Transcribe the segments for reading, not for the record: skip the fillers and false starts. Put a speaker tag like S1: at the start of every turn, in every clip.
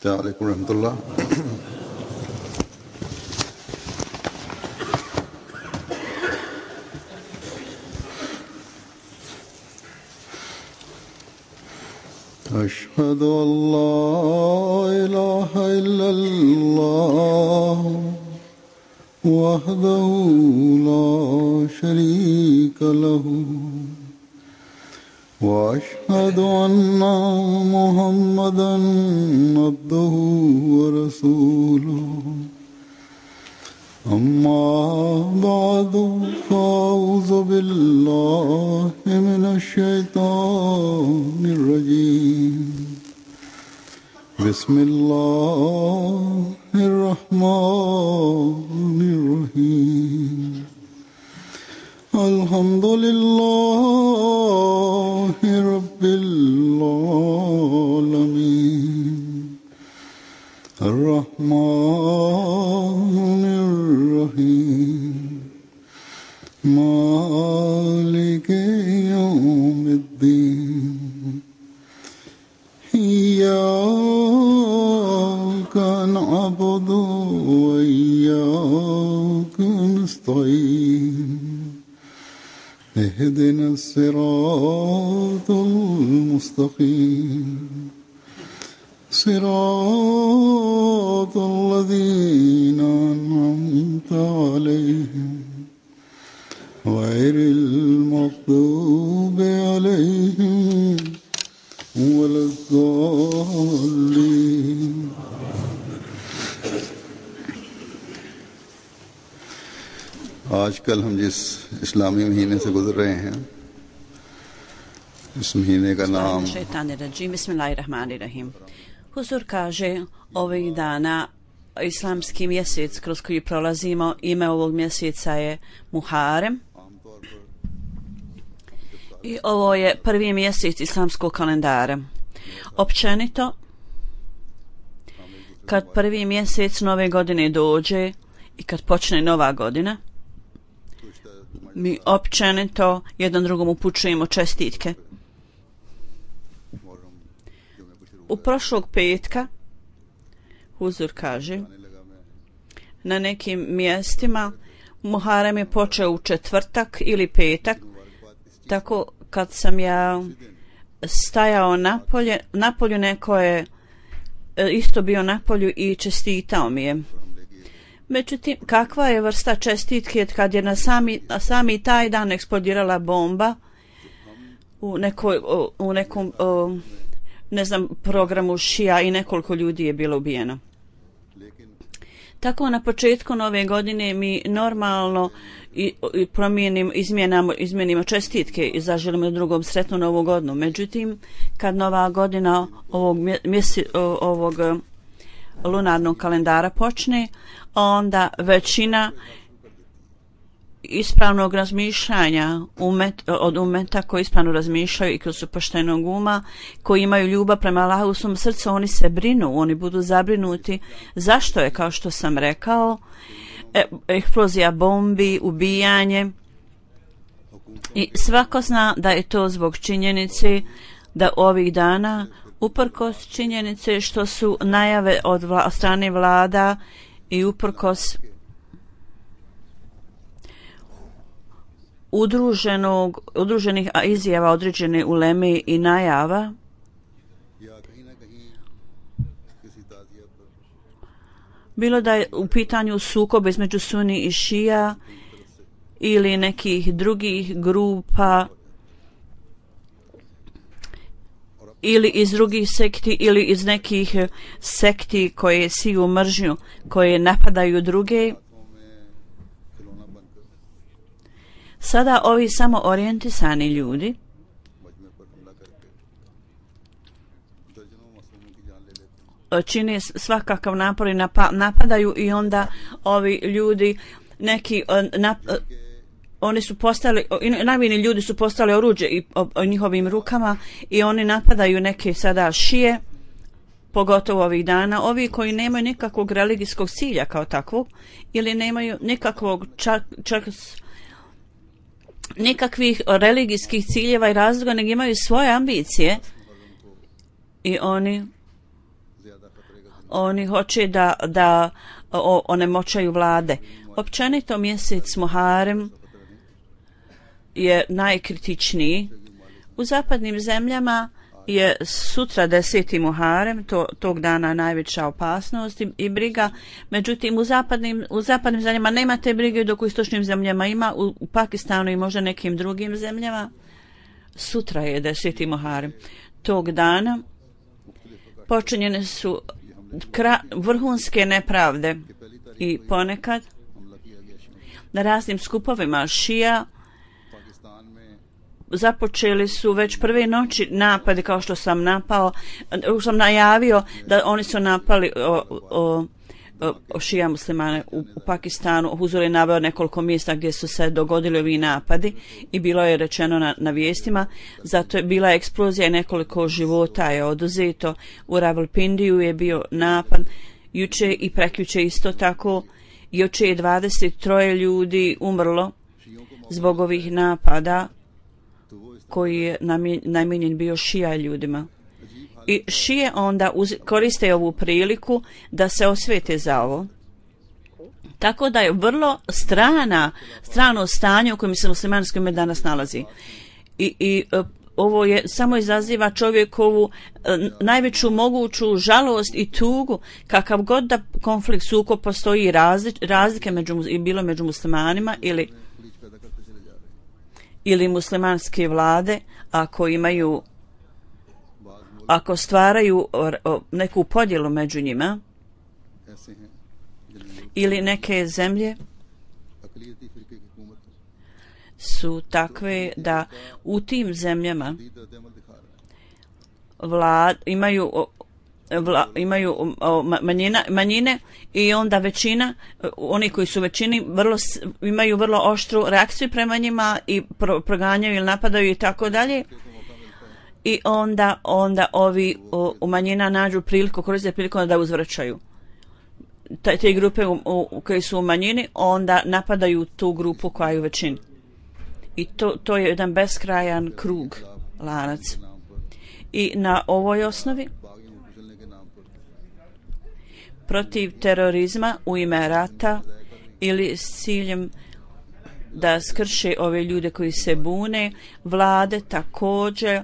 S1: السلام عليكم ورحمة الله. أشهد أن لا إله إلا الله وحده لا شريك له وأشهد أن محمدا عبده ورسوله أما بعد فأعوذ بالله من الشيطان الرجيم بسم الله الرحمن الرحيم الحمد لله رب العالمين الرحمن الرحيم مالك يوم الدين إياك نعبد وإياك نستعين اهدنا الصراط المستقيم صراط الذين أنعمت عليهم غير المغضوب عليهم ولا الضالين. आजकल हम जिस इस्लामी महीने से गुजर रहे हैं इस महीने का नाम
S2: Bismillahirrahmanirrahim. Huzur kaže, ovih dana islamski mjesec kroz koji prolazimo, ime ovog mjeseca je Muharem i ovo je prvi mjesec islamskog kalendara. Općenito, kad prvi mjesec nove godine dođe i kad počne nova godina, mi općenito jedan drugom upućujemo čestitke. U prošlog petka Huzur kaže, na nekim mjestima Muharem je počeo u četvrtak ili petak, tako kad sam ja stajao napolju neko je isto bio napolju i čestitao mi je. Međutim, kakva je vrsta čestitke kad je na sami taj dan eksplodirala bomba u nekom ne znam, programu šija i nekoliko ljudi je bilo ubijeno. Tako na početku nove godine mi normalno izmijenimo čestitke i zaželimo drugom sretnu novu godinu. Međutim, kad nova godina ovog lunarnog kalendara počne, onda većina ispravnog razmišljanja od umeta koji ispravno razmišljaju i koji su poštenog uma, koji imaju ljubav prema Allahu u svom srcu, oni se brinu, oni budu zabrinuti. Zašto je, kao što sam rekao, eksplozija bombi, ubijanje, i svako zna da je to zbog činjenice da ovih dana, uprkos činjenice što su najave od strane vlada i uprkos udruženih izjava određene uleme i najava, bilo da je u pitanju sukob između Suni i Šija ili nekih drugih grupa ili iz drugih sekti ili iz nekih sekti koje siju mržnju, koje napadaju druge. Sada ovi samo orijentisani ljudi čine svakakav napor i napadaju, i onda ovi ljudi neki oni su postali, najvini ljudi su postali oruđe o njihovim rukama i oni napadaju neke sada šije, pogotovo ovih dana, ovi koji nemaju nikakvog religijskog cilja kao takvog ili nemaju nikakvog čak nikakvih religijskih ciljeva i razloga, nego imaju svoje ambicije i oni Oni hoće da onemoćaju vlade. Općenito mjesec Muharem je najkritičniji. U zapadnim zemljama je sutra 10. Muharem, tog dana najveća opasnost i briga. Međutim, u zapadnim zemljama nema te brige, dok u istočnim zemljama ima, u Pakistanu i možda nekim drugim zemljama. Sutra je 10. Muharem. Tog dana počinjene su vrhunske nepravde i ponekad na raznim skupovima šija započeli su već prve noći napade, kao što sam najavio da oni su napali šija muslimane u Pakistanu. Huzur je naveo nekoliko mjesta gdje su se dogodili ovi napadi i bilo je rečeno na vijestima. Zato je bila eksplozija i nekoliko života je oduzeto. U Rawalpindiju je bio napad juče i prekjuče isto tako. Juče je 23 ljudi umrlo zbog ovih napada koji je namijenjen bio šija ljudima. I šije onda koriste ovu priliku da se osvete za ovo. Tako da je vrlo strano stanje u kojem se muslimanski umet danas nalazi. I ovo je samo izaziva čovjekovu najveću moguću žalost i tugu, kakav god da konflikt, sukob postoji, razlike bilo među muslimanima ili muslimanske vlade, ako stvaraju neku podjelu među njima, ili neke zemlje su takve da u tim zemljama imaju manjine i onda većina, oni koji su većini imaju vrlo oštru reakciju prema njima i proganjaju ili napadaju i tako dalje. I onda ovi u manjina nađu priliku, koriste priliku da uzvraćaju. Te grupe koje su u manjini onda napadaju tu grupu koja je u većini. I to je jedan beskrajan krug, lanac. I na ovoj osnovi protiv terorizma u ime rata ili s ciljem da skrše ove ljude koji se bune, vlade također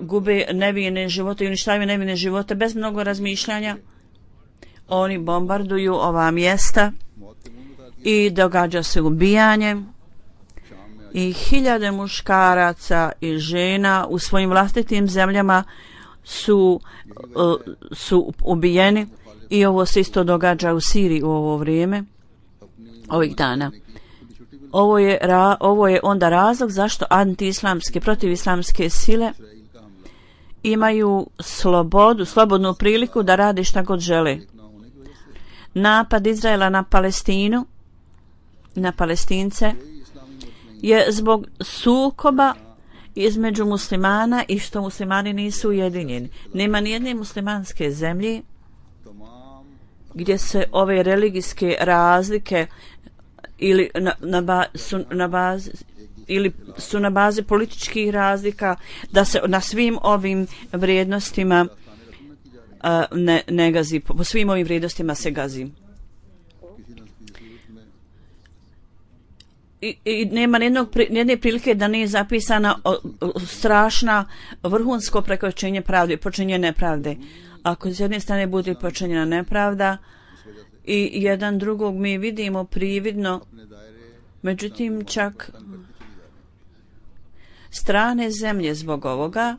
S2: gube nevine živote i uništavaju nevine živote bez mnogo razmišljanja. Oni bombarduju ova mjesta i događa se ubijanje i hiljade muškaraca i žena u svojim vlastitim zemljama su ubijeni i ovo se isto događa u Siriji u ovo vrijeme ovih dana. Ovo je onda razlog zašto antiislamske, protivislamske sile imaju slobodnu priliku da rade šta god žele. Napad Izraela na Palestinu, na Palestince, je zbog sukoba između muslimana i što muslimani nisu ujedinjeni. Nema nijedne muslimanske zemlje gdje se ove religijske razlike ili su na bazi političkih razlika, da se na svim ovim vrijednostima ne gazi, po svim ovim vrijednostima se gazi. I nema nijedne prilike da nije zapisana strašna vrhunsko prekoračenje pravde, počinjenje nepravde. Ako s jedne strane bude počinjena nepravda i jedan drugog mi vidimo prividno, međutim čak strane zemlje zbog ovoga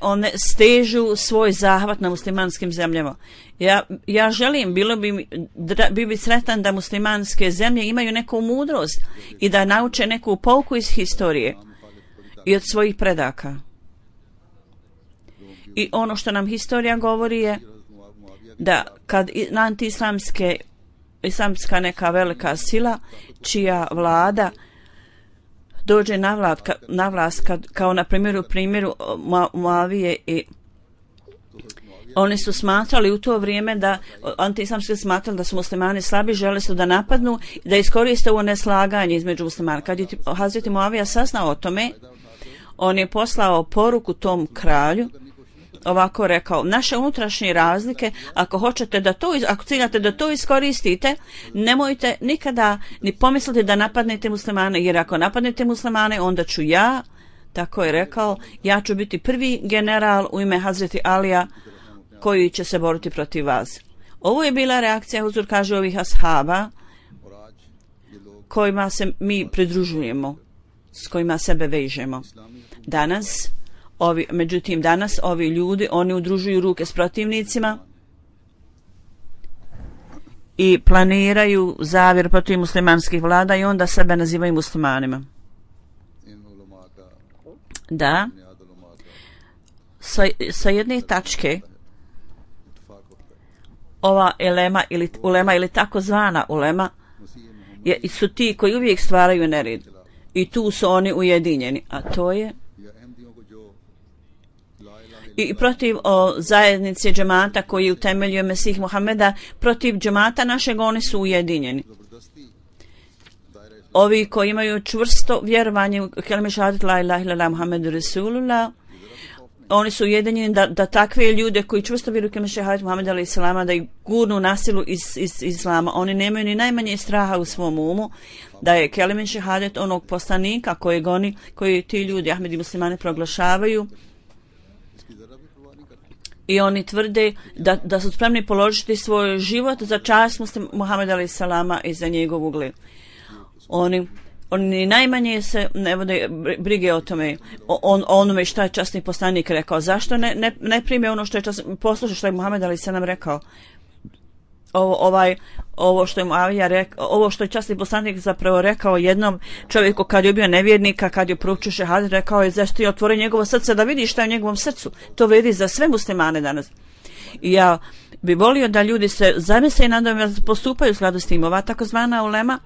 S2: one stežu svoj zahvat na muslimanskim zemljama. Ja želim, bi sretan da muslimanske zemlje imaju neku mudrost i da nauče neku pouku iz historije i od svojih predaka. I ono što nam historija govori je da kad islamska neka velika sila čija vlada dođe na vlast kao na primjeru Muavije, i oni su smatrali u to vrijeme da antiislamski smatrali da su muslimani slabi, žele su da napadnu, da iskoriste ovo neslaganje između muslimana. Kad je Hazreti Muavija saznao o tome, on je poslao poruku tom kralju ovako rekao: naše unutrašnje razlike, ako ciljate da to iskoristite, nemojte nikada ni pomisliti da napadnete muslimane, jer ako napadnete muslimane, onda ću ja, tako je rekao, ja ću biti prvi general u ime Hazreti Alija koji će se boriti protiv vas. Ovo je bila reakcija, Huzur kaže, ovih ashaba kojima se mi pridružujemo, s kojima sebe vežemo. Međutim, danas ovi ljudi, oni udružuju ruke s protivnicima i planiraju zavjer protiv muslimanskih vlada i onda sebe nazivaju muslimanima. Da, sa jedne tačke ova ulema ili takozvana ulema su ti koji uvijek stvaraju nered i tu su oni ujedinjeni, a to je i protiv zajednice džemata koji utemeljuje Mesih Muhameda, protiv džemata našeg oni su ujedinjeni. Ovi koji imaju čvrsto vjerovanje u kelime šahadet la ilaha illallah Muhammedu Rasulullah, oni su ujedinjeni da takve ljude koji čvrsto vjeruju u kelime šahadet Muhameda alejhi selama, da ih gurnu nasilu iz islama. Oni nemaju ni najmanje straha u svom umu da je kelime šahadet onog poslanika koji ti ljudi Ahmedi muslimani proglašavaju, i oni tvrde da su spremni položiti svoj život za čast Muhameda alejhi selama i za njegov ugled. Oni najmanje se ne vode brige o tome, onome šta je časni poslanik rekao. Zašto ne prime ono što je posluša što je Muhammed alejhi selam rekao? Ovo što je Muavija rekao, ovo što je časni poslanik zapravo rekao jednom čovjeku kad je bio nevjernika, kad je proučio šehadet, rekao je: zašto je otvori njegovo srce da vidi šta je u njegovom srcu. To vrijedi za sve muslimane danas. I ja bi volio da ljudi se zamisle i nadam da postupaju u skladu s tim. Ova takozvana ulema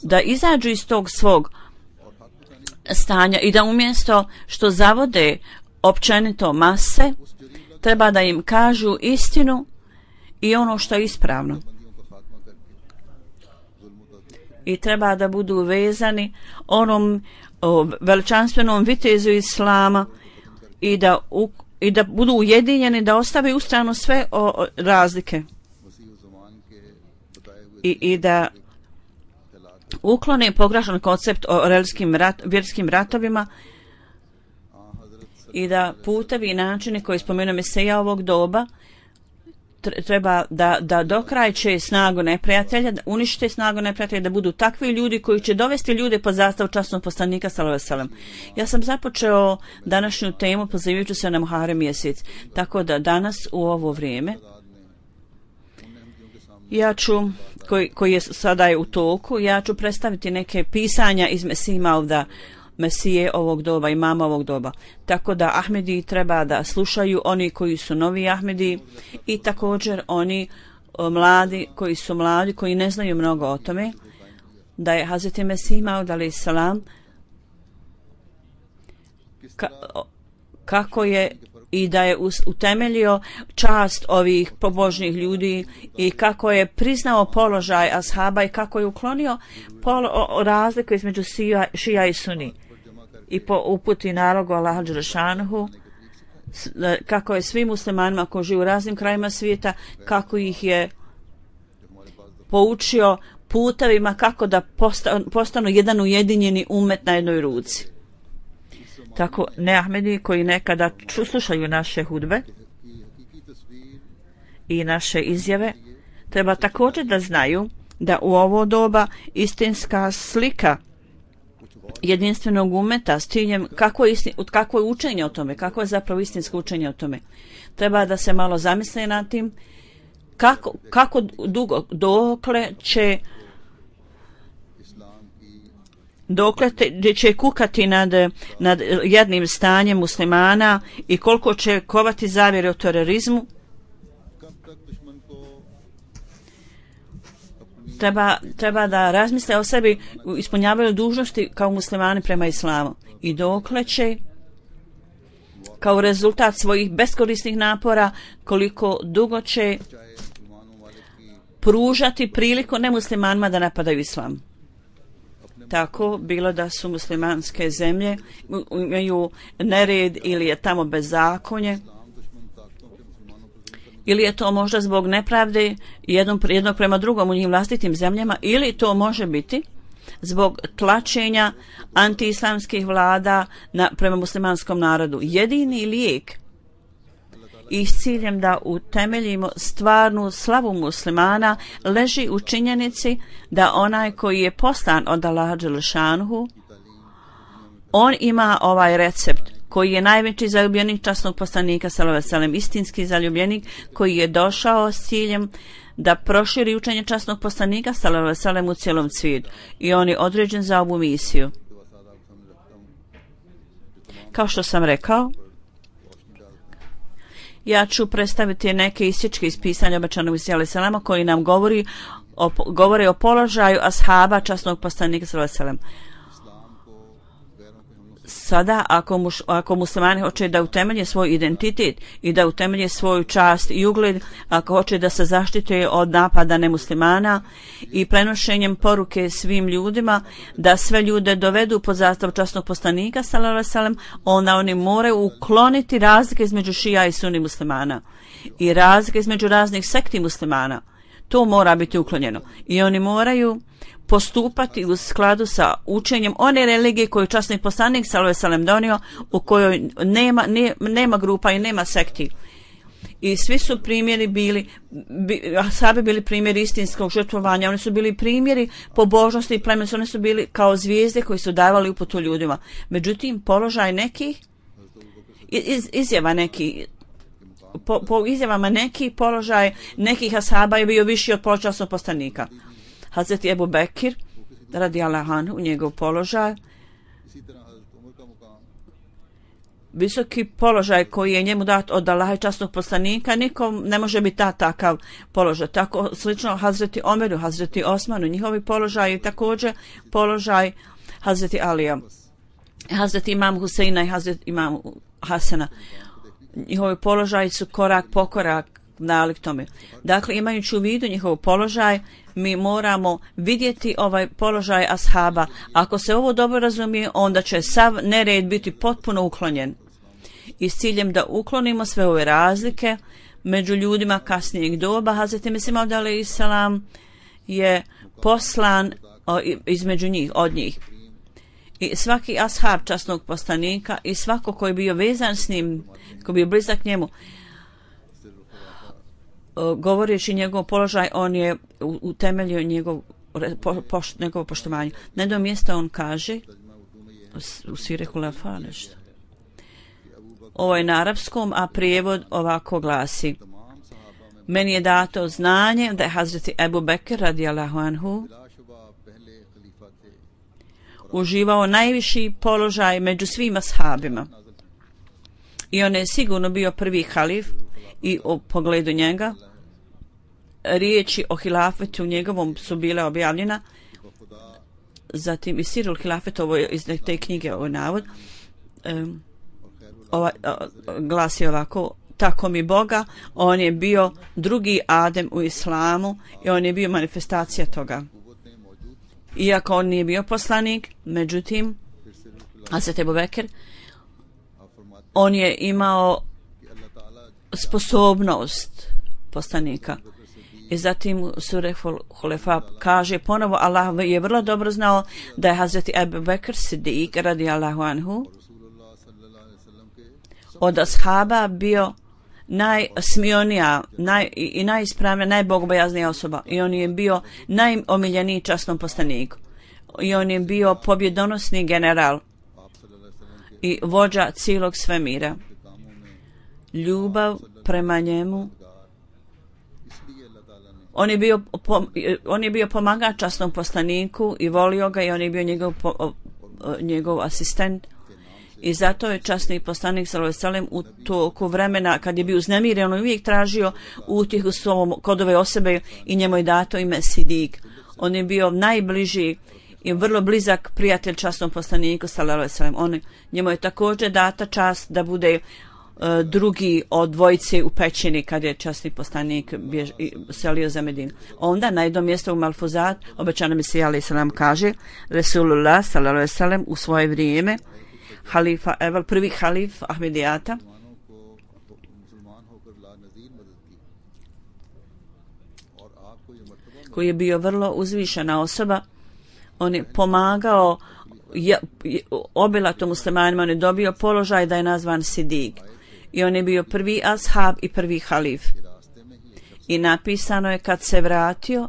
S2: da izađu iz tog svog stanja i da umjesto što zavode općenito mase, treba da im kažu istinu i ono što je ispravno. I treba da budu vezani onom veličanstvenom vitezu islama i da budu ujedinjeni, da ostave u stranu sve razlike i da uklone pogrešan koncept o vjerskim ratovima i da putevi i načini koji spomenuo Mesija ovog doba treba da dokrajče snagu neprijatelja, da unište snagu neprijatelja, da budu takvi ljudi koji će dovesti ljude pod zastavu časnog poslanika sallallahu alejhi ve sellem. Ja sam započeo današnju temu pozivajući se na Muharem mjesec, tako da danas u ovo vrijeme ja ću, koji je sada u toku, ja ću predstaviti neke pisanja iz Mesije ovog doba, imama ovog doba. Tako da Ahmedi treba da slušaju oni koji su novi Ahmedi i također oni mladi, koji ne znaju mnogo o tome, da je Hazreti Mesih Maud alejhi selam kako je i da je utemeljio čast ovih pobožnih ljudi i kako je priznao položaj ashaba i kako je uklonio razliku između šija i suni i po uputi nalogu Allaha dželešanuhu, kako je svim muslimanima koji žive u raznim krajima svijeta, kako ih je poučio putevima kako da postanu jedan ujedinjeni umet na jednoj ruci. Tako neahmedi koji nekada slušaju naše hudbe i naše izjave, treba također da znaju da u ovo doba slika jedinstvenog umeta s ciljem kako je učenje o tome, kako je zapravo istinsko učenje o tome. Treba da se malo zamisle nad tim kako dokle će kukati nad jednim stanjem muslimana i koliko će kovati zavjere o terorizmu. Treba da razmisle o sebi, ispunjavaju dužnosti kao muslimani prema islamu i dokle će kao rezultat svojih beskorisnih napora, koliko dugo će pružati priliku nemuslimanima da napadaju islam. tako, bilo da su muslimanske zemlje imaju nered ili je tamo bezakonje, ili je to možda zbog nepravde jednog prema drugom u njim vlastitim zemljama, ili to može biti zbog tlačenja antiislamskih vlada prema muslimanskom narodu. Jedini lijek i s ciljem da utemeljimo stvarnu slavu muslimana leži u činjenici da onaj koji je poslan od Allaha dželešanuhu, on ima ovaj recept koji je najveći zaljubljenik časnog poslanika sallallahu alejhi ve sellem, istinski zaljubljenik koji je došao s ciljem da proširi učenje časnog poslanika sallallahu alejhi ve sellem u cijelom svijetu, i on je određen za ovu misiju. Kao što sam rekao, ja ću predstaviti neke isječke iz pisanja obećanog Mesija alejhi selama koji nam govore o položaju ashaba časnog poslanika sallallahu alejhi ve sellem. Sada, ako muslimani hoće da utemelje svoj identitet i da utemelje svoju čast i ugled, ako hoće da se zaštite od napada nemuslimana i prenošenjem poruke svim ljudima, da sve ljude dovedu pod zastavu časnog poslanika sallallahu alejhi ve sellem, onda oni moraju ukloniti razlike između šija i sunni muslimana i razlike između raznih sekti muslimana. To mora biti uklonjeno i oni moraju postupati u skladu sa učenjem one religije koju časni poslanik sallallahu alejhi ve sellem donio, u kojoj nema grupa i nema sekti. I svi su primjeri ashabi bili primjeri istinskog žrtvovanja, oni su bili primjeri pobožnosti i plemenstva, oni su bili kao zvijezde koji su davali uputu ljudima. Međutim, položaj nekih izjava nekih po izjavama neki položaj nekih ashaba je bio viši od položaja časnog poslanika. Hazreti Ebu Bekir radijallahu anhu, njegov položaj, visoki položaj koji je njemu dat od Allaha i časnog poslanika, nikom ne može biti takav položaj. Tako slično Hazreti Omeru, Hazreti Osmanu, njihovi položaji, također položaj Hazreti Alija, Hazreti Imam Huseina i Hazreti Imam Hasana. Njihovi položaji su korak po korak nalik tome. Dakle, imajući u vidu njihov položaj, mi moramo vidjeti ovaj položaj ashaba. Ako se ovo dobro razumije, onda će sav nered biti potpuno uklonjen. I s ciljem da uklonimo sve ove razlike među ljudima kasnijeg doba, Hazreti Mesih Maud alejhi selam je poslan između njih, od njih. I svaki ashab časnog poslanika i svako koji je bio vezan s njim, koji je bio blizak njemu, govoreći njegov položaj, on je utemeljio njegovo poštovanje. Na jednom mjestu on kaže u Sire Hulafa nešto. Ovo je na arapskom, a prijevod ovako glasi: meni je dato znanje da je Hazreti Ebu Bekr radijallahu anhu uživao najviši položaj među svima ashabima. I on je sigurno bio prvi halif i u pogledu njega riječi o hilafetu u njegovom su bile objavljena. Zatim i Sirul Hilafet, ovo je iz te knjige ovaj navod, glasi ovako: tako mi Boga, on je bio drugi Adem u islamu i on je bio manifestacija toga. Iako on nije bio poslanik, međutim, Hazreti Ebu Bekr, on je imao sposobnost poslanika. I zatim Sure Hulefa kaže ponovo, Allah je vrlo dobro znao da je Hazreti Ebu Bekr Siddiq radijallahu anhu od ashaba bio najsmionija i najispravnija, najbogobojaznija osoba. I on je bio najomiljeniji časnom poslaniku. I on je bio pobjedonosni general i vođa cijelog svemira. Ljubav prema njemu, on je bio pomagač časnom poslaniku i volio ga, i on je bio njegov asistent. I zato je časni poslanik sallallahu alejhi ve sellem u toku vremena kad je bio uznemiren, on uvijek tražio utjehu kod ove osobe i njemu je dato ime Sidik. On je bio najbliži i vrlo blizak prijatelj časnom poslaniku sallallahu alejhi ve sellem. Njemu je također data čast da bude drugi od dvojice u pećini kad je časni poslanik selio za Medinu. Onda na jednom mjestu u Malfuzat obećani Mesija alejhi selam kaže Resulullah sallallahu alejhi ve sellem u svoje vrijeme halifa Evel, prvi halif Ahmedijata, koji je bio vrlo uzvišena osoba, on je pomagao obilato muslimanima, on je dobio položaj da je nazvan Sidik i on je bio prvi ashab i prvi halif. I napisano je kad se vratio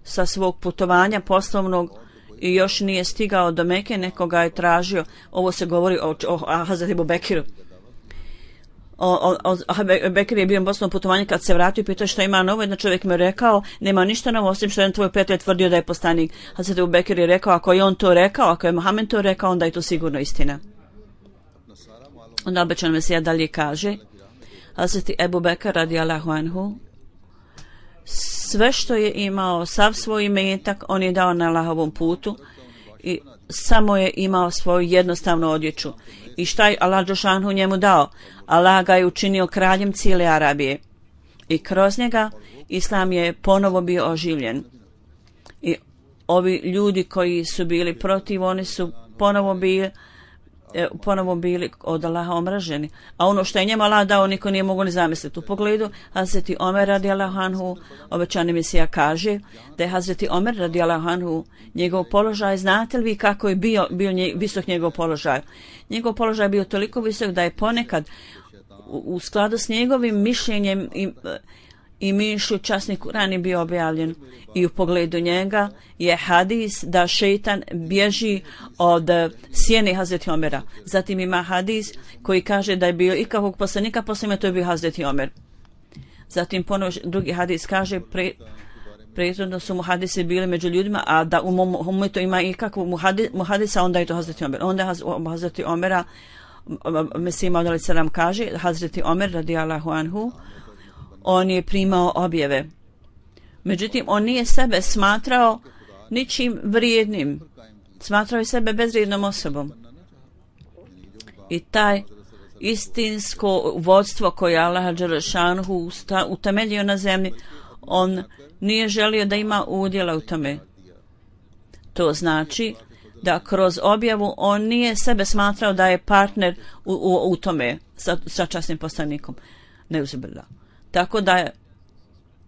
S2: sa svog putovanja poslovnog i još nije stigao do Meke, nekoga je tražio, ovo se govori o Hazreti Ebu Bekiru. Bekir je bio na poslovnom putovanju, kad se vratio i pitao što ima novo, jedan čovjek mi je rekao nema ništa novo osim što je tvoj prijatelj tvrdio da je poslanik. Hazreti Ebu Bekir je rekao ako je on to rekao, ako je Muhammed to rekao, onda je to sigurno istina. Onda obećan Mesija dalje kaže Hazreti Ebu Bekir radijallahu anhu sve što je imao, sav svoj imetak on je dao na Allahovom putu i samo je imao svoju jednostavnu odjeću. I šta je Allah dželešanu njemu dao? Allah ga je učinio kraljem cijele Arabije. I kroz njega Islam je ponovo bio oživljen. I ovi ljudi koji su bili protiv, oni su ponovo bili od Allaha omraženi. A ono što je njemu Allah dao, niko nije mogao ni zamisliti. U pogledu Hazreti Omer radijallahu anhu, obećani Mesija kaže da je Hazreti Omer radijallahu anhu njegov položaj, znate li vi kako je bio visok njegov položaj? Njegov položaj je bio toliko visok da je ponekad u skladu s njegovim mišljenjem i mišlju časni Kur'an je bio objavljen. I u pogledu njega je hadis da šeitan bježi od sjene Hazreti Omera. Zatim ima hadis koji kaže da je bio ikakvog poslanika poslije to je bio Hazreti Omer. Zatim ponovo drugi hadis kaže prethodno su muhadisi bili među ljudima, a da u mom to ima ikakvog muhadisa, onda je to Hazreti Omer. Onda Hazreti Omera Mesija alejhi selam kaže Hazreti Omer radijallahu anhu on je primao objave. Međutim, on nije sebe smatrao ničim vrijednim. Smatrao je sebe bezvrijednom osobom. I taj istinsko vodstvo koje Allah dželešanu utemeljio na zemlji, on nije želio da ima udjela u tome. To znači da kroz objavu on nije sebe smatrao da je partner u tome sa časnim poslanikom. Neuzubillah. Tako da je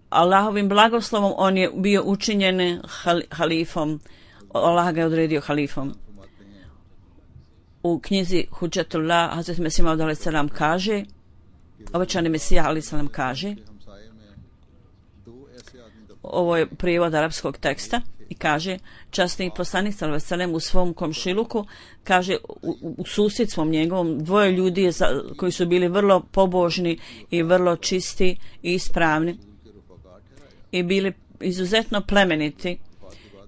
S2: Allahovim blagoslovom on je bio učinjen halifom. Allah ga je odredio halifom. U knjizi Hudžatullah Hazret Mesih Maud alejhi selam kaže, obećani Mesija alejhi selam kaže, ovo je prijevod arapskog teksta i kaže časni poslanik sallallahu alejhi ve sellem u svom komšiluku kaže u susjedstvom njegovom dvoje ljudi koji su bili vrlo pobožni i vrlo čisti i ispravni i bili izuzetno plemeniti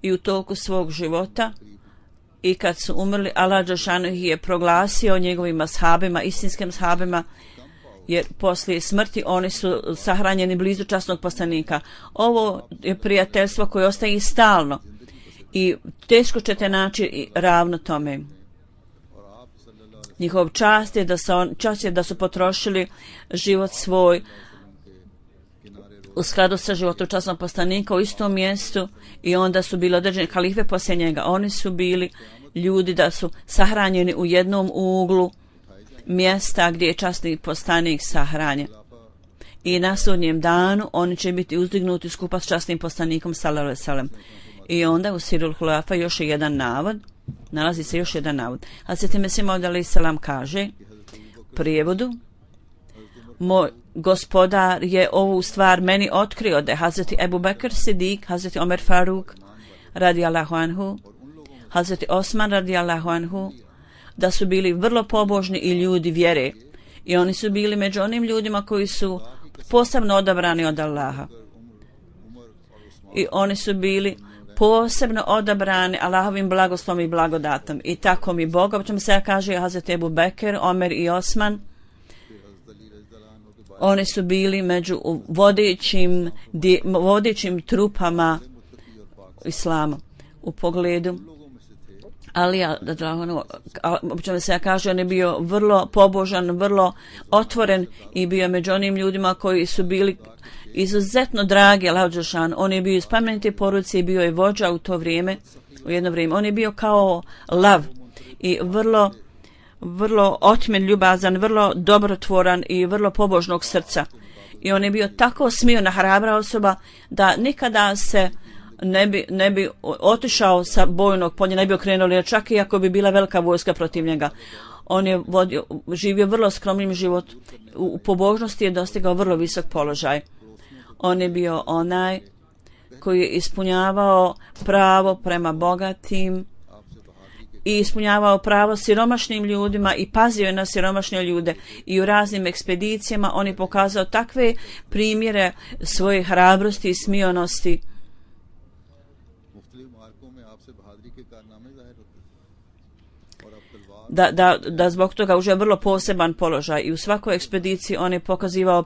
S2: i u toku svog života i kad su umrli Allah dželešanu ih je proglasio njegovim ashabima, istinskim ashabima, jer poslije smrti oni su sahranjeni blizu časnog poslanika. Ovo je prijateljstvo koje ostaje stalno i teško ćete naći ravno tome. Njihov čast je da su potrošili život svoj u skladu sa životom časnog poslanika u istom mjestu i onda su bili određeni halife poslije njega. Oni su bili ljudi da su sahranjeni u jednom uglu mjesta gdje je časni poslanik sahranjen. I na sudnjem danu oni će biti uzdignuti skupa s časnim poslanikom sallallahu alejhi ve sellem. I onda u Sirul Hulafa još je jedan navod, nalazi se još jedan navod. Hazreti Mesih Maud alejhi selam kaže prijevodu, moj gospodar je ovu stvar meni otkrio da je Hazreti Ebu Bekr Sidik, Hazreti Omer Faruk radijallahu anhu, Hazreti Osman radijallahu anhu, da su bili vrlo pobožni i ljudi vjere. I oni su bili među onim ljudima koji su posebno odabrani od Allaha. I oni su bili posebno odabrani Allahovim blagoslovom i blagodatom. I tako mi Bog, o čemu se kaže Hazreti Ebu Bekr, Omer i Osman, oni su bili među vodećim trupama Islama. U pogledu Alija, o čemu se ja kaže, on je bio vrlo pobožan, vrlo otvoren i bio među onim ljudima koji su bili izuzetno dragi Allahu dželešanu. On je bio iz plemenite porodice i bio je vođa u to vrijeme, u jedno vrijeme. On je bio kao lav i vrlo otmen, ljubazan, vrlo dobrotvoran i vrlo pobožnog srca. I on je bio tako smijona, hrabra osoba da nikada se ne bi otišao sa bojnog polja, ne bi okrenuli, čak i ako bi bila velika vojska protiv njega. On je živio vrlo skromnim život, u pobožnosti je dostigao vrlo visok položaj. On je bio onaj koji je ispunjavao pravo prema bogatim i ispunjavao pravo siromašnim ljudima i pazio je na siromašne ljude i u raznim ekspedicijama on je pokazao takve primjere svoje hrabrosti i smionosti da zbog toga uživa vrlo poseban položaj i u svakoj ekspediciji on je pokazivao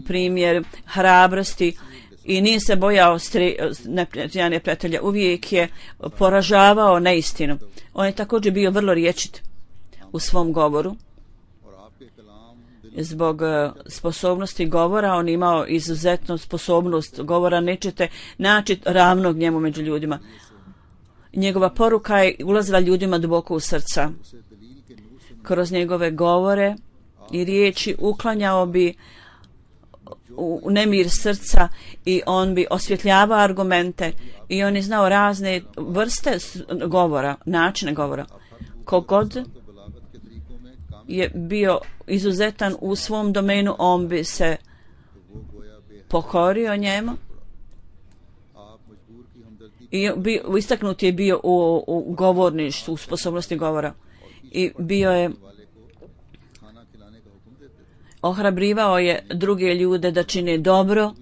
S2: primjer hrabrosti i nije se bojao neprijatelja, uvijek je poražavao neistinu. On je također bio vrlo rječit u svom govoru. Zbog sposobnosti govora on imao izuzetnu sposobnost govora, nećete naći ravnog njemu među ljudima. Njegova poruka je ulazila ljudima duboko u srca. Kroz njegove govore i riječi uklanjao bi u nemir srca i on bi osvjetljavao argumente i on je znao razne vrste govora, načine govora. Kogod je bio izuzetan u svom domenu, on bi se pokorio njemu i istaknut je bio u govorništvu, u sposobnosti govora i bio je ohrabrivao je druge ljude da čine dobro,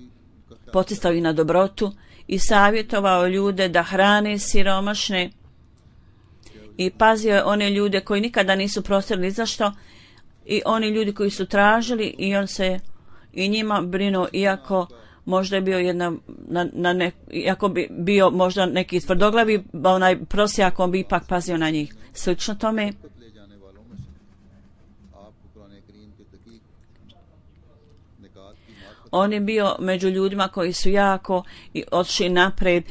S2: poticao ih na dobrotu i savjetovao ljude da hrane siromašne i pazio je one ljude koji nikada nisu prostorili zašto i oni ljudi koji su tražili i on se i njima brinuo iako možda je bio iako bi bio možda neki tvrdoglavi onaj prosjak, on bi ipak pazio na njih. Slično tome on je bio među ljudima koji su jako otišli napred,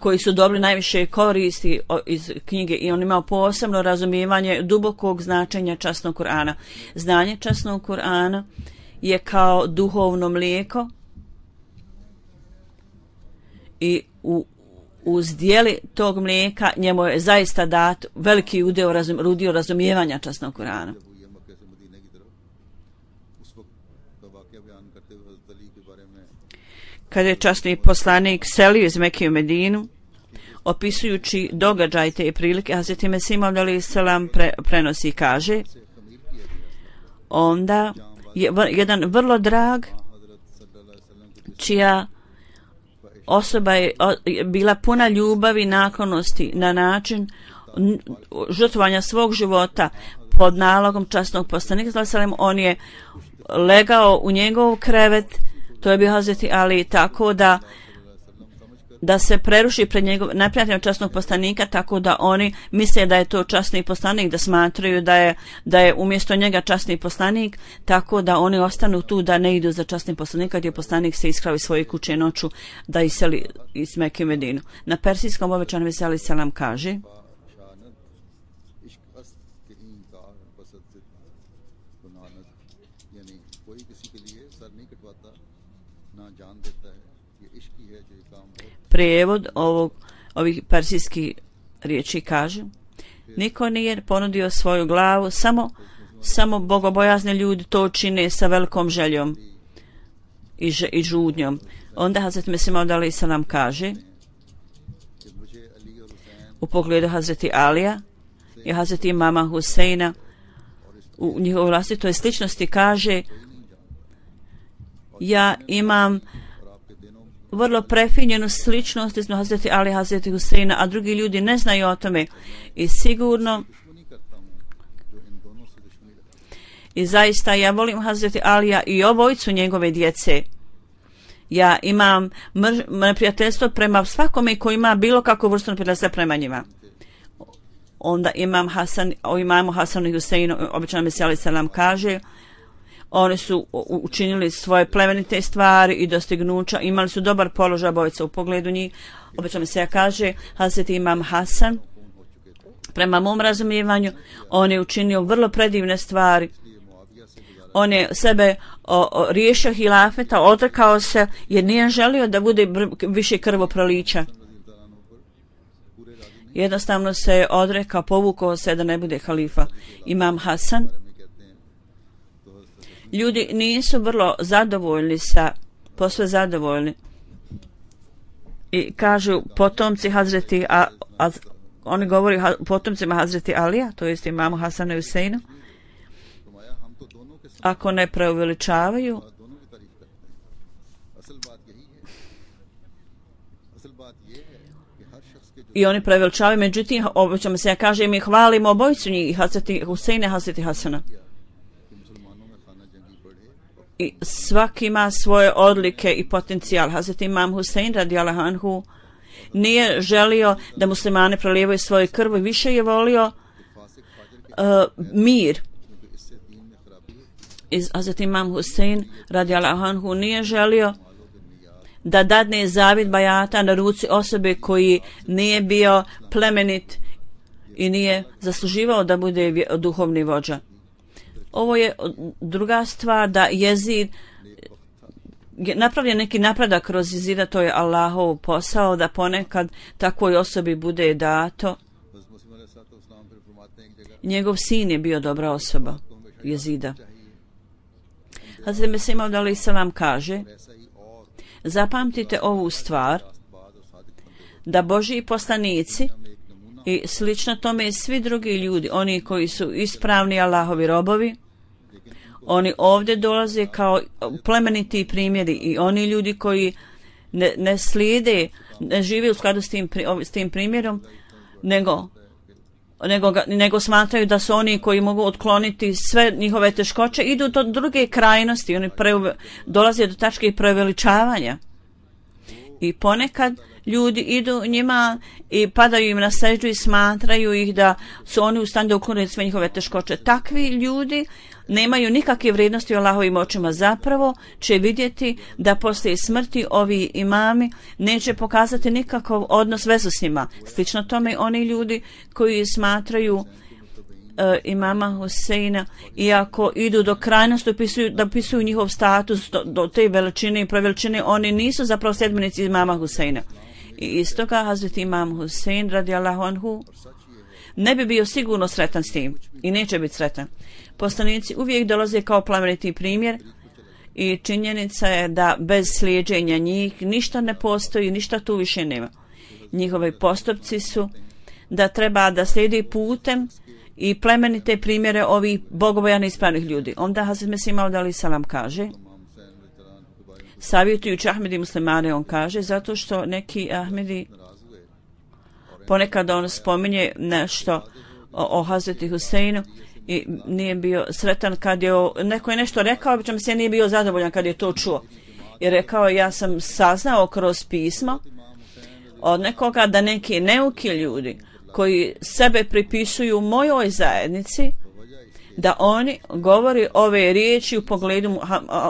S2: koji su dobili najviše koristi iz knjige i on imao posebno razumijevanje dubokog značenja časnog Kur'ana. Znanje časnog Kur'ana je kao duhovno mlijeko i u zdjeli tog mlijeka njemu je zaista dat veliki udio razumijevanja časnog Kur'ana. Kada je časni poslanik selio iz Mekke u Medinu, opisujući događaj te prilike, Hazreti Mesih Maud alejhi selam prenosi i kaže: onda je jedan vrlo drag, čija osoba je bila puna ljubavi i naklonosti na način žrtvovanja svog života pod nalogom časnog poslanika, on je legao u njegov krevet, to je bio Hazreti Ali, tako da se preruši pred neprijateljem časnog poslanika, tako da oni misle da je to časni poslanik, da smatraju da je umjesto njega časni poslanik, tako da oni ostanu tu, da ne idu za časnim poslanika, gdje poslanik se iskrao iz svoje kuće noću da iseli iz Mekke u Medinu. Na persijskom običan Mesih selam kaže: prijevod ovih persijskih riječi kaže: niko nije ponudio svoju glavu, samo bogobojazni ljudi to čine sa velikom željom i žudnjom. Onda Hazreti Mesih Maud alejhi selam kaže u pogledu Hazreti Alija i Hazreti imama Huseina u njihovoj vlastitoj sličnosti kaže: ja imam vrlo prefinjenu sličnost između Hazreti Ali i Hazreti Huseina, a drugi ljudi ne znaju o tome i sigurno i zaista ja volim Hazreti Alija i obojicu njegove djece. Ja imam neprijateljstvo prema svakome koji ima bilo kakvu vrstu neprijateljstva prema njima. Onda o imamu Hasanu i Huseinu, obećani Mesija alejhi selam kaže, oni su učinili svoje plemenite stvari i dostignuća, imali su dobar položaj obojica u pogledu njih. Obećani Mesija kaže, Hazreti imam Hasan, prema mom razumijevanju, on je učinio vrlo predivne stvari. On je sebe riješio hilafeta, odrekao se jer nije želio da bude više krvoprolića. Jednostavno se je odrekao, povukao se da ne bude halifa. Imam Hasan. Ljudi nisu vrlo zadovoljni posve zadovoljni. I kažu potomci Hazreti, oni govori potomcima Hazreti Alija, to jest imamu Hasanu i Huseinu, ako ne preuveličavaju, i oni preuveličavaju, međutim, obećamo se, ja kažem, mi hvalimo obojicu njih, Hazreti Huseina i Hazreti Hasana. I svaki ima svoje odlike i potencijal. Hazreti imam Husein radijallahu anhu nije želio da muslimani prolijevaju svoju krv, više je volio mir. Hazreti imam Husein radijallahu anhu nije želio da dadne zavid bajata na ruci osobe koji nije bio plemenit i nije zasluživao da bude duhovni vođa. Ovo je druga stvar, da Jezid napravlja neki napredak kroz Jezida, to je Allahov posao, da ponekad takvoj osobi bude dato. Njegov sin je bio dobra osoba, Jezida. Hazreti Mesih Maud alejhi selam kaže, zapamtite ovu stvar, da Božji poslanici i slično tome svi drugi ljudi, oni koji su ispravni Allahovi robovi, oni ovdje dolaze kao plemeniti primjeri, i oni ljudi koji ne slijede, ne žive u skladu s tim primjerom, nego smatraju da su oni koji mogu otkloniti sve njihove teškoće, idu do druge krajnosti, oni dolaze do tačke preuveličavanja. I ponekad ljudi idu njima i padaju im na seždu i smatraju ih da su oni u stanju da ukloniti sve njihove teškoće. Takvi ljudi nemaju nikakve vrijednosti u Allahovim očima, zapravo će vidjeti da poslije smrti ovi imami neće pokazati nikakav odnos, vezu s njima. Slično tome oni ljudi koji smatraju imama Huseina, iako idu do krajnosti da opisuju njihov status do te veličine i preveličine, oni nisu zapravo sljedbenici imama Huseina. I istoga Hazreti imam Husein radijallahu anhu ne bi bio sigurno sretan s tim i neće biti sretan. Poslanici uvijek dolaze kao plemeniti primjer i činjenica je da bez slijeđenja njih ništa ne postoji, ništa tu više nema. Njihovi postupci su da treba da slijedi putem i plemenite primjere ovih bogobojani ispravnih ljudi. Onda Hazreti Mesih Maud alejhi selam kaže, savjetujući Ahmedi muslimane, on kaže, zato što neki Ahmedi ponekad on spominje nešto o Hazreti Huseinu i nije bio sretan kad je neko je nešto rekao, obično se nije bio zadovoljan kad je to čuo. I rekao, ja sam saznao kroz pismo od nekoga da neki neuki ljudi koji sebe pripisuju mojoj zajednici, da oni govori ove riječi u pogledu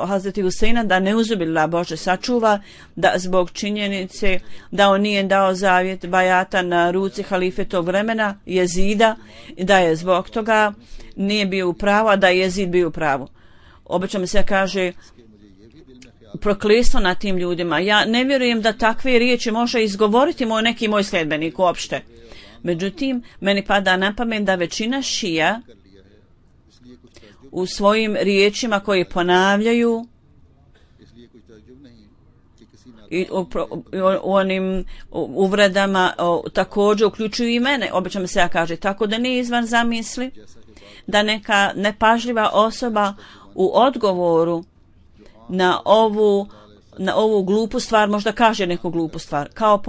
S2: Hazreti Huseina, da ne uzubila Bože sačuva, da zbog činjenice da on nije dao zavjet bajata na ruci halife tog vremena, Jezida, da je zbog toga nije bio u pravu, a da je Jezid bio u pravu. Obično se kaže prokletstvo na tim ljudima. Ja ne vjerujem da takve riječi može izgovoriti neki moj sljedbenik uopšte. Međutim, meni pada na pamet da većina šija u svojim riječima koje ponavljaju i u onim uvredama također uključuju i mene, obično se ja kaže, tako da nije izvan zamisli da neka nepažljiva osoba u odgovoru na ovu na ovu glupu stvar možda kaže neku glupu stvar. Kao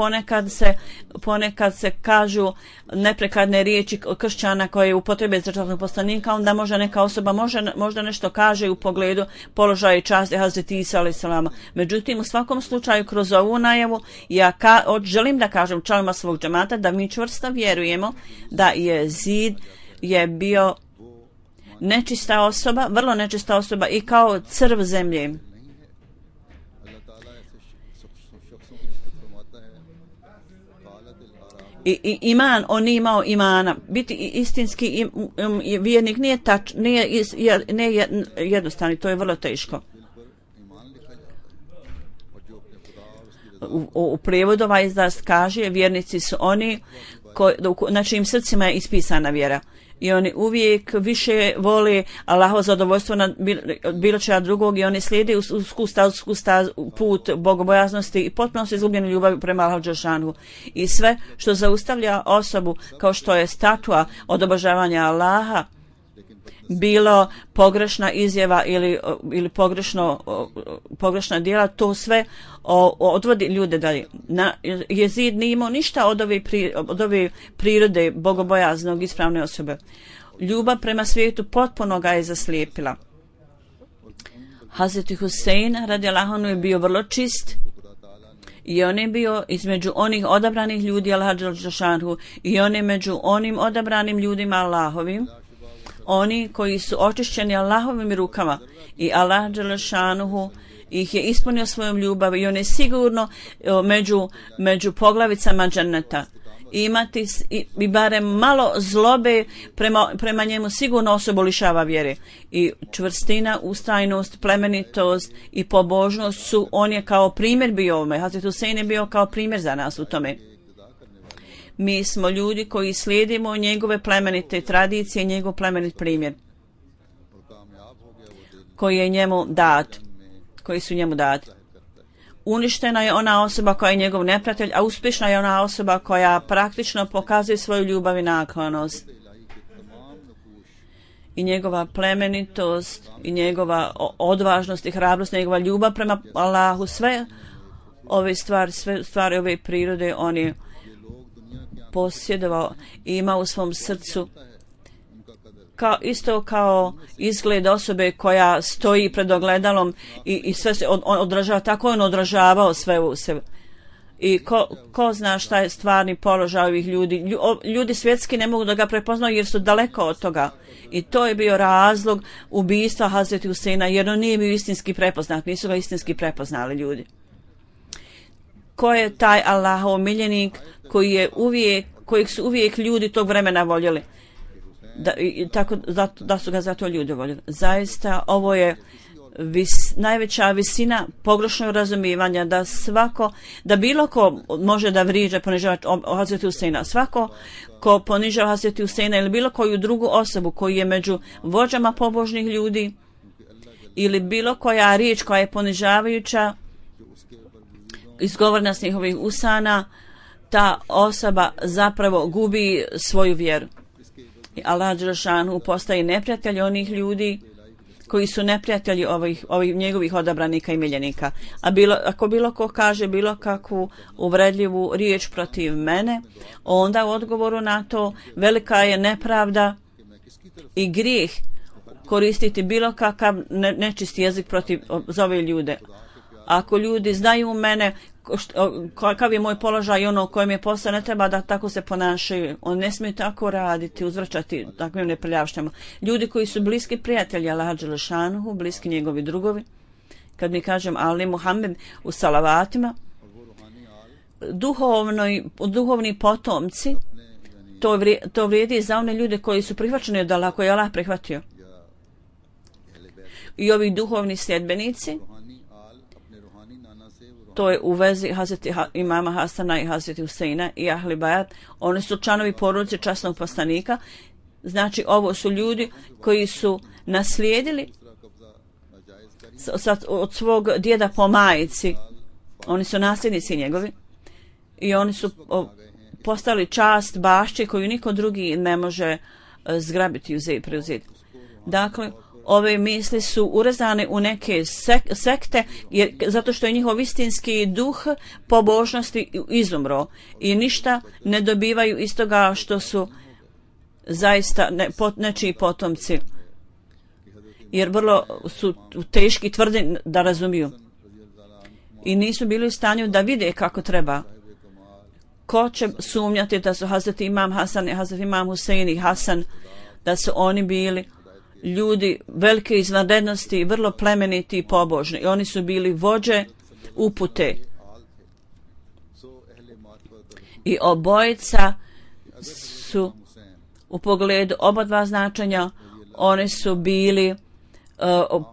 S2: ponekad se kažu neprekadne riječi kršćana koje upotrebe za časnog poslanika, onda možda neka osoba možda nešto kaže u pogledu položaja i časti Hazreti Isa a.s. Međutim, u svakom slučaju kroz ovu najavu ja želim da kažem članovima svog džemata da mi čvrsto vjerujemo da Jezid je bio nečista osoba, vrlo nečista osoba i kao crv zemlje. I iman, on nije imao imana. Biti istinski vjernik nije jednostavno, to je vrlo teško. U prijevodu ovaj izraz kaže, vjernici su oni na čijim srcima je ispisana vjera. I oni uvijek više vole Allahovo zadovoljstvo nad bilo čega drugog i oni slijede put bogobojaznosti i potpuno su izgubljeni ljubavi prema Allahu dželešanu. I sve što zaustavlja osobu kao što je statua od obožavanja Allaha, bilo pogrešna izjava ili pogrešna djela, to sve odvodi ljude dalje. Jezid nije imao ništa od ove prirode bogobojaznog ispravne osobe. Ljubav prema svijetu potpuno ga je zaslijepila. Hazreti Husein radijallahu anhu je bio vrlo čist i on je bio između onih odabranih ljudi Allaha dželešanu i on je među onim odabranim ljudima Allahovim, oni koji su očišćeni Allahovim rukama i Allah dželešanuhu ih je ispunio svojom ljubavi i on je sigurno među poglavicama dženneta. Imati i barem malo zlobe prema njemu sigurno osobu lišava vjere. I čvrstina, ustrajnost, plemenitost i pobožnost su, on je kao primjer bio ovome. Hazreti Husein je bio kao primjer za nas u tome. Mi smo ljudi koji slijedimo njegove plemenite tradicije, njegov plemenit primjer koji je njemu dat, koji su njemu dati. Uništena je ona osoba koja je njegov neprijatelj, a uspješna je ona osoba koja praktično pokazuje svoju ljubav i naklonost. I njegova plemenitost, i njegova odvažnost i hrabrost, njegova ljubav prema Allahu, sve ove stvari ove prirode on je posjedovao i ima u svom srcu isto kao izgled osobe koja stoji pred ogledalom i sve se odražava, tako on odražavao sve u sebe. I ko zna šta je stvarni položaj ovih ljudi. Ljudi svjetski ne mogu da ga prepoznaju jer su daleko od toga. I to je bio razlog ubistva Hazreti Huseina, jer on nije bio istinski prepoznat, nisu ga istinski prepoznali ljudi. Ko je taj Allahov miljenik kojeg su uvijek ljudi tog vremena voljeli? Da su ga zato ljudi voljeli. Zaista ovo je najveća visina pogrešnog razumijevanja da bilo ko može da vrijeđa, ponižavati Hazreti Huseina. Svako ko ponižava Hazreti Huseina ili bilo koju drugu osobu koji je među vođama pobožnih ljudi ili bilo koja riječ koja je ponižavajuća izgovorena s njihovih usana, ta osoba zapravo gubi svoju vjeru. I Allah dželešanu postaje neprijatelj onih ljudi koji su neprijatelji ovih njegovih odabranika i miljenika. Ako bilo ko kaže bilo kakvu uvredljivu riječ protiv mene, onda u odgovoru na to velika je nepravda i grijeh koristiti bilo kakav nečist jezik za ove ljude. Ako ljudi znaju mene kakav je moj položaj i ono kojem je posao, ne treba da tako se ponašaju. On ne smije tako raditi, uzvraćati takvim neprljavštama. Ljudi koji su bliski prijatelji Allaha dželešanuhu, bliski njegovi drugovi, kad mi kažem Ali Muhammed u salavatima, duhovni potomci, to vrijedi za one ljude koji su prihvaćeni od Allaha, koji je Allah prihvatio. I ovi duhovni sljedbenici, to je u vezi Hazreti imama Hasana i Hazreti Huseina i Ahli Bajat. Oni su članovi porodice časnog poslanika. Znači ovo su ljudi koji su naslijedili od svog djeda po majici. Oni su nasljednici njegovi i oni su postali čast bašće koju niko drugi ne može zgrabiti i preuzeti. Dakle, ove misli su urezane u neke sekte, zato što je njihov istinski duh pobožnosti izumro i ništa ne dobivaju iz toga što su zaista nečiji potomci, jer vrlo su teški i tvrdi da razumiju i nisu bili u stanju da vide kako treba. Ko će sumnjati da su Hazreti Imam Hasan i Hazreti Imam Husein i Hasan, da su oni bili ljudi velike izvanrednosti, vrlo plemeniti i pobožni, i oni su bili vođe upute. I obojica su u pogledu oba dva značenja, oni su bili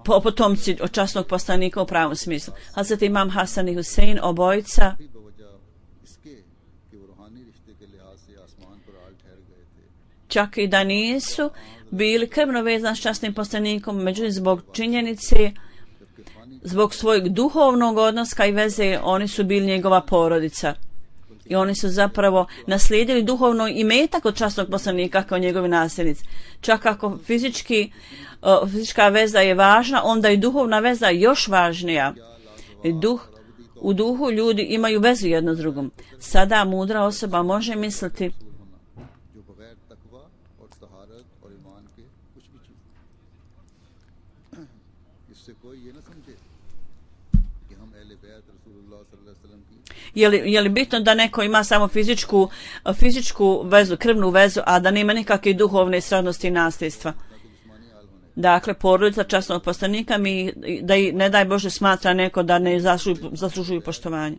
S2: potomci od časnog poslanika u pravom smislu. Hazreti Imam Hasan i Husein, obojica čak i da nisu bili krvno vezani s časnim poslanikom, međutim zbog činjenice, zbog svojeg duhovnog odnoska i veze, oni su bili njegova porodica. I oni su zapravo naslijedili duhovno imetak od časnog poslanika kao njegovi nasljednici. Čak ako fizička veza je važna, onda i duhovna veza je još važnija. U duhu ljudi imaju vezu jedno s drugom. Sada mudra osoba može misliti je li bitno da neko ima samo fizičku vezu, krvnu vezu, a da nema nikakve duhovne srodnosti i nasljedstva. Dakle, porodica časnog poslanika da i ne daj Bože smatra neko da ne zaslužuju poštovanje.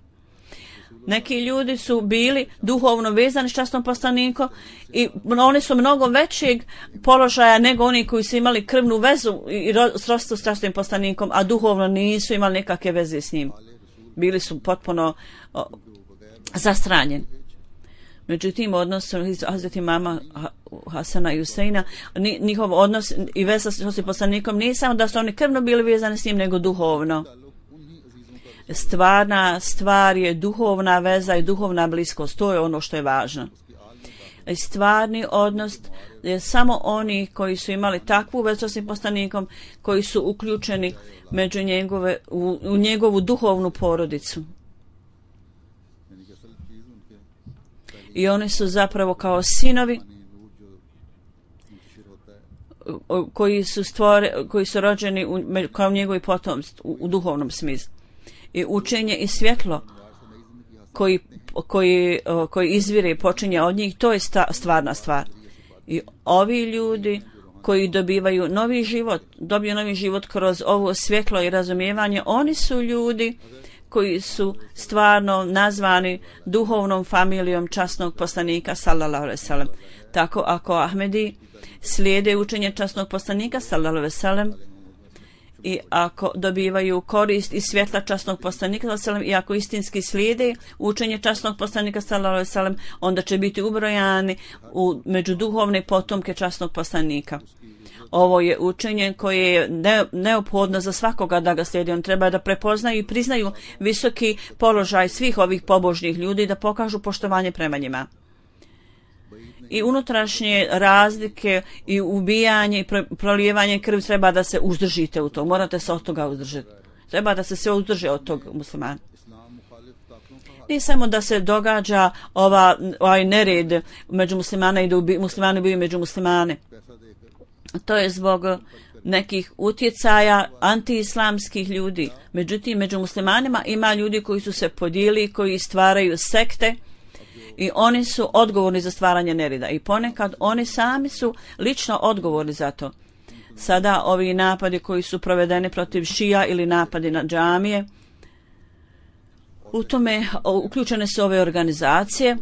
S2: Neki ljudi su bili duhovno vezani s časnom poslanikom i oni su mnogo većeg položaja nego oni koji su imali krvnu vezu i srodstvo s časnim poslanikom, a duhovno nisu imali nekakve veze s njim. Bili su potpuno zastranjeni. Međutim, odnos Hazreti Imama Hasana i Huseina, njihov odnos i veza s časnim poslanikom nije samo da su oni krvno bili vezani s njim, nego duhovno. Stvarna stvar je duhovna veza i duhovna bliskost. To je ono što je važno. I stvarni odnos je samo oni koji su imali takvu vezu s časnim poslanikom, koji su uključeni u njegovu duhovnu porodicu. I oni su zapravo kao sinovi koji su rođeni kao njegovi potomci u duhovnom smislu. I učenje i svjetlo koji izvire i počinje od njih, to je stvarna stvar. I ovi ljudi koji dobiju novi život kroz ovo svjetlo i razumijevanje, oni su ljudi koji su stvarno nazvani duhovnom familijom časnog poslanika sallallahu alejhi ve sellem. Tako ako Ahmedi slijede učenje časnog poslanika sallallahu alejhi ve sellem i ako dobivaju korist iz svjetla časnog poslanika sallallahu alejhi ve sellem i ako istinski slijede učenje časnog poslanika sallallahu alejhi ve sellem, onda će biti ubrojani među duhovne potomke časnog poslanika. Ovo je učenje koje je neophodno za svakoga da ga slijedi. On treba da prepoznaju i priznaju visoki položaj svih ovih pobožnih ljudi, da pokažu poštovanje prema njima. I unutrašnje razlike i ubijanje i prolijevanje krvi treba da se uzdržite u to. Morate se od toga uzdržati. Treba da se sve uzdrže od tog muslimana. Nije samo da se događa ovaj nered među muslimana i da muslimani ubiju među muslimane. To je zbog nekih utjecaja antiislamskih ljudi. Međutim, među muslimanima ima ljudi koji su se podijeli, koji stvaraju sekte i oni su odgovorni za stvaranje nereda. I ponekad oni sami su lično odgovorni za to. Sada ovi napadi koji su provedeni protiv šija ili napadi na džamije, u tome uključene su ove organizacije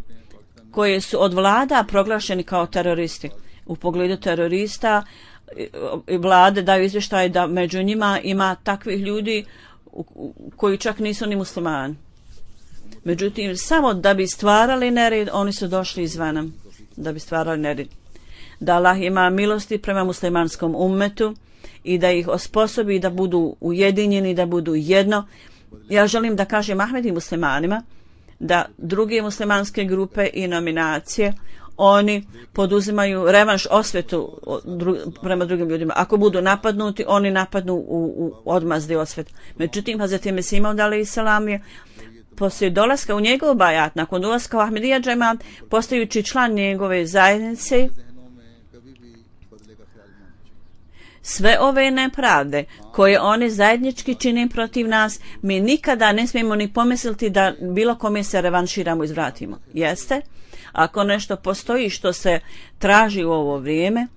S2: koje su od vlada proglašeni kao teroristi. U pogledu terorista vlade daju izvještaj da među njima ima takvih ljudi koji čak nisu ni muslimani. Međutim, samo da bi stvarali nered, oni su došli izvana da bi stvarali nered. Da Allah ima milosti prema muslimanskom ummetu i da ih osposobi da budu ujedinjeni, da budu jedno. Ja želim da kažem Ahmedi muslimanima da druge muslimanske grupe i nominacije, oni poduzimaju revanš, osvetu prema drugim ljudima. Ako budu napadnuti, oni napadnu u odmazdi osvet. Međutim, Hazreti Mesih Maud alejhi selam je poslije dolaska u njegov bajat, nakon dolaska u Ahmedija džemat, postajući član njegove zajednice, sve ove nepravde koje oni zajednički čine protiv nas, mi nikada ne smijemo ni pomisliti da bilo kome se revanširamo i izvratimo. Jeste? Ako nešto postoji što se traži u ovo vrijeme,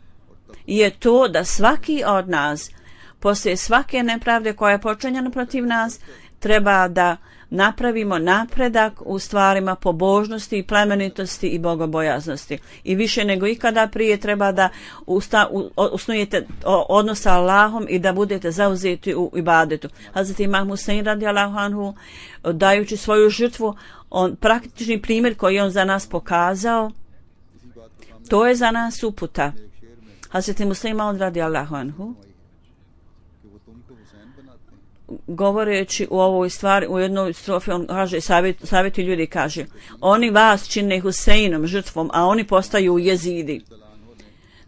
S2: je to da svaki od nas, poslije svake nepravde koja je počinjena protiv nas, treba da napravimo napredak u stvarima pobožnosti i plemenitosti i bogobojaznosti. I više nego ikada prije treba da usnujete odnos sa Allahom i da budete zauzeti u ibadetu. Hazreti Imam Husein radijallahu anhu, dajući svoju žrtvu, on praktični primjer koji on za nas pokazao, to je za nas uputa. Hazreti Husein radijallahu anhu, govoreći u ovoj stvari, u jednoj strofi, on kaže, savjeti ljudi, kaže, oni vas čine Huseinom, žrtvom, a oni postaju jezidi.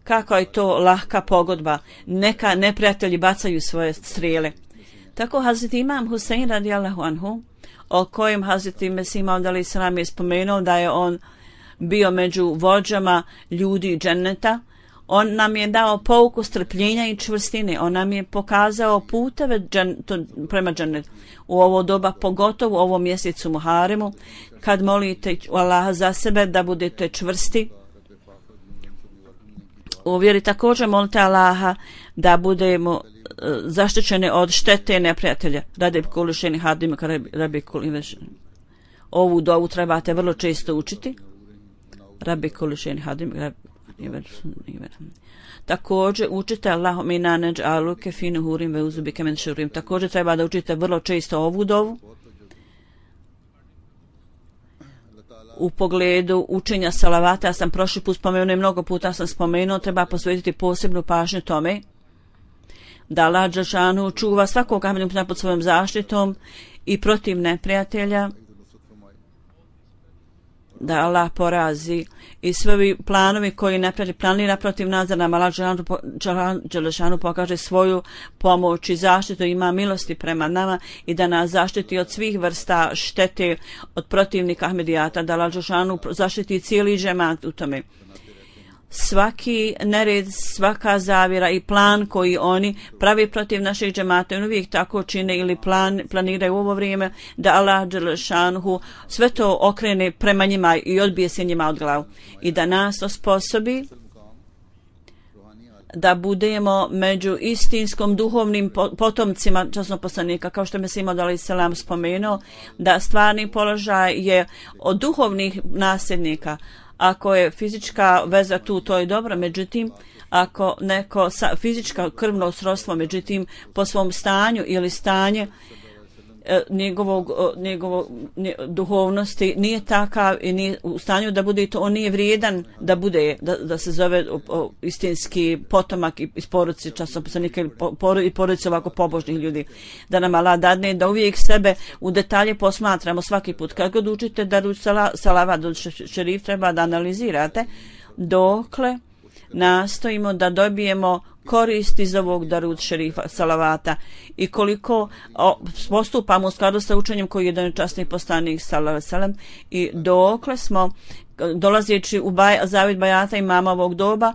S2: Kako je to lahka pogodba, neka neprijatelji bacaju svoje strijele. Tako Hazreti Imam Husein radijallahu anhu, o kojem Hazreti Mesih Maud alejhi selam je spomenuo da je on bio među vođama ljudi dženneta, on nam je dao pouku strpljenja i čvrstine. On nam je pokazao puteve prema džennetu. U ovo doba, pogotovo u ovom mjesecu Muharemu, kad molite Allaha za sebe da budete čvrsti. U vjeri također molite Allaha da budemo zaštićeni od štete neprijatelja. Radi kulišeni hadim, rabi kulišeni. Ovu dovu trebate vrlo često učiti. Rabi kulišeni hadim, također učite Allahumma inna naj'aluke fi nuhurin ve uzbike min šurrim. Također treba da učite vrlo često ovu dovu u pogledu učenja salavata. Ja sam prošli put spomenuo i mnogo puta sam spomenuo, treba posvetiti posebnu pažnju tome da Allah dželešanu čuva svakog ahmedija pod svojom zaštitom i protiv neprijatelja, da Allah porazi i sve ovi planovi koji neprijatelj planira protiv nas, da nam Allah dželešanu pokaže svoju pomoć i zaštitu, ima milosti prema nama i da nas zaštiti od svih vrsta štete od protivnika Ahmedijata, da Allah dželešanu zaštiti cijeli džemat u tome. Svaki nered, svaka zavjera i plan koji oni pravi protiv naših džemata, oni uvijek tako čine ili planiraju u ovo vrijeme, da Allah dželešanu sve to okrene prema njima i odbije se njima od glavu. I da nas osposobi da budemo među istinskom duhovnim potomcima časnog poslanika, kao što je Mesih Maud alejhi selam spomenuo, da stvarni položaj je od duhovnih nasljednika. Ako je fizička veza tu, to je dobro, međutim, ako neko fizička krvno srodstvo, međutim, po svom stanju ili stanje njegovog duhovnosti nije takav i nije u stanju da bude to, on nije vrijedan da bude, da se zove istinski potomak iz porodice časopposlanika i porodice ovako pobožnih ljudi. Da nam Allah dadne da uvijek sebe u detalje posmatramo svaki put. Kad god učite da salavat do šerif, treba da analizirate dokle nastojimo da dobijemo korist iz ovog darud šerifa salavata i koliko postupamo u skladu sa učenjem koji je jedan časni poslanik sallallahu i dokle smo dolazeći u zavid bajata imama ovog doba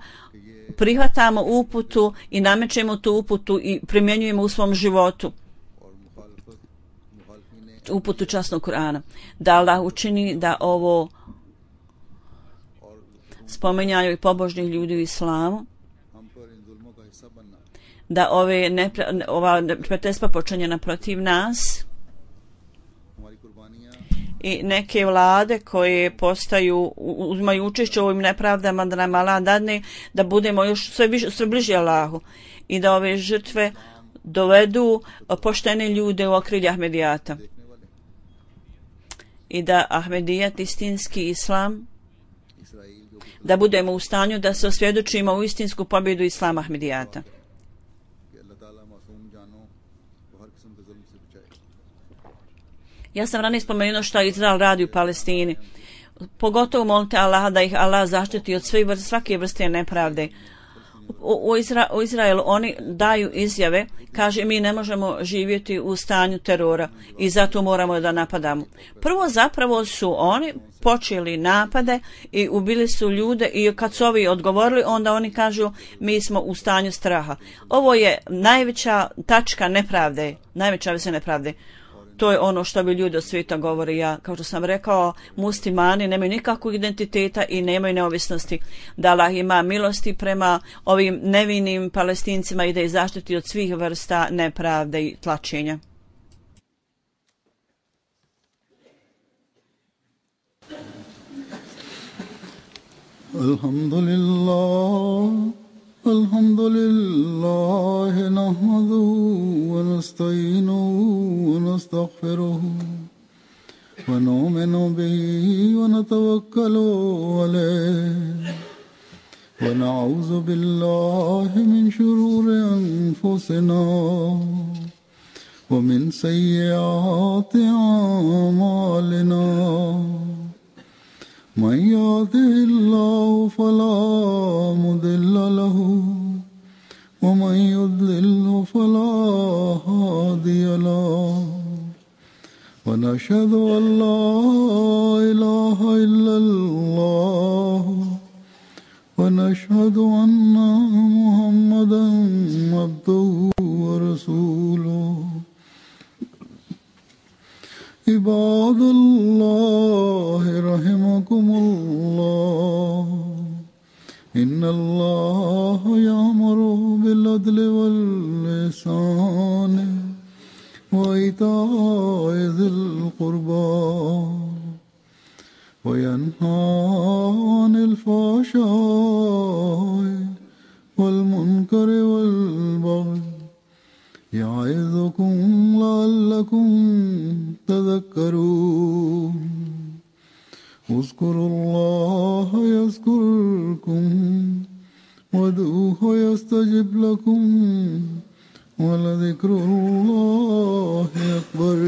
S2: prihvatamo uputu i namećemo tu uputu i primjenjujemo u svom životu uputu časnog Kur'ana. Da Allah učini da ovo spominjaju i pobožnih ljudi u islamu, da ova neprijateljstva počinjena protiv nas i neke vlade koje uzmaju učešće u ovim nepravdama, da nam Allah dadne da budemo još sve bliži Allahu i da ove žrtve dovedu poštene ljude u okrilje Ahmedijata i da Ahmedijat, istinski islam, da budemo u stanju da se osvjedočimo u istinsku pobjedu islama Ahmedijata. Ja sam ranije spomenuo što Izrael radi u Palestini. pogotovo molite Allaha da ih Allah zaštiti od svake vrste nepravde. U Izraelu oni daju izjave, kaže mi ne možemo živjeti u stanju terora i zato moramo da napadamo. Prvo zapravo su oni počeli napade i ubili su ljude i kad su ovi odgovorili onda oni kažu mi smo u stanju straha. Ovo je najveća tačka nepravde, najveća vrsta nepravde. To je ono što bi ljudi od svijeta govori. Ja, kao što sam rekao, muslimani nemaju nikakvog identiteta i nemaju neovisnosti. Da Allah ima milosti prema ovim nevinim Palestincima i da ih zaštiti od svih vrsta nepravde i tlačenja.
S1: Alhamdulillah nahmaduhu wa nasta'inuhu wa nastaghfiruhu wa nu'minu bihi wa natawakkalu alayhi wa na'udhu billahi min shururi anfusina wa min sayyiati a'malina. من يهده الله فلا مضل له ومن يضلل فلا هادي له ونشهد أن لا إله إلا الله ونشهد أن محمدا عبده ورسوله. عباد الله رحمكم الله إن الله يأمر بالعدل والإحسان وإيتاء ذي القربى وينهى عن الفحشاء والمنكر والبغي يعظكم لعلكم تذكرون. اذكروا الله يذكركم وادعوه يستجب لكم ولذكر الله أكبر.